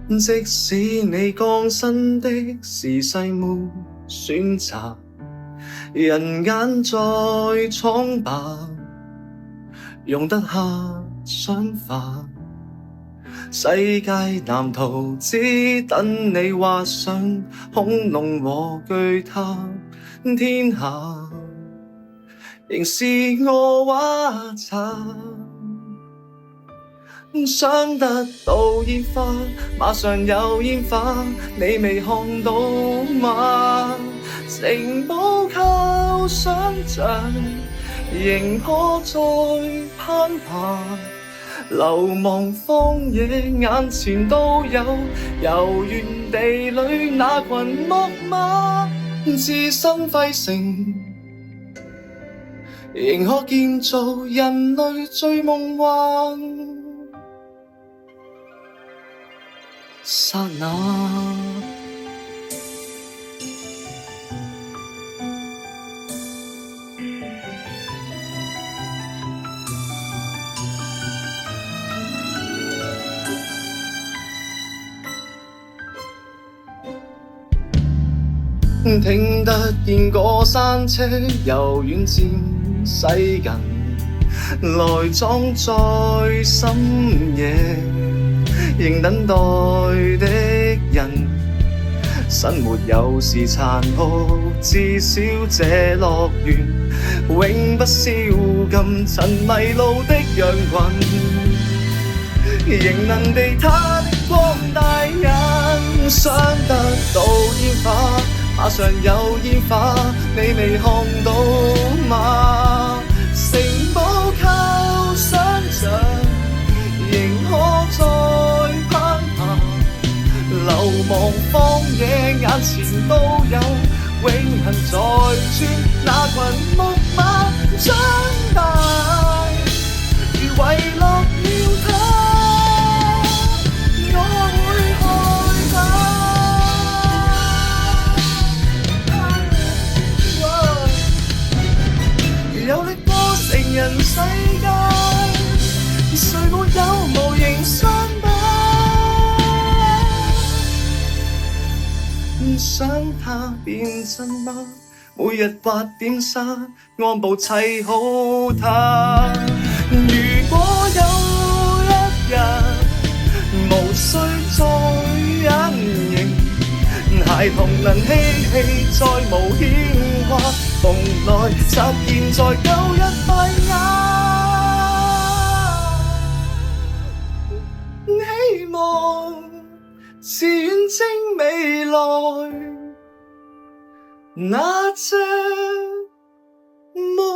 即使你降生的時勢沒選擇，人間再蒼白，容得下想法。世界藍圖只等你畫上恐龍和巨塔，天下仍是我畫冊。想得到煙花，馬上有煙花，你未看到嗎？城堡靠想像，仍可再攀爬。流亡荒野眼前都有，遊園地裏那群木馬，置身廢城，仍可建造人類最夢幻剎那。聽得見過山車由遠漸駛近，來裝在深夜仍等待的人。生活有時殘酷，至少這樂園永不消禁塵迷路的羊群，仍能被它的光帶引。想得到煙花，馬上有煙花，你未看到嗎？城堡靠想像，仍可再攀爬。流亡荒野眼前都有，永恆在轉，那群木馬長大，如遺落了它，我會害怕。有力過成人世界，誰沒有無形傷疤？想它變真嗎？每日刮點沙，按部砌好它。如果有一日無需再隱形，孩童能嬉戲再無牽掛，蓬萊集現在舊日敗瓦，希望是遠征未來那隻夢。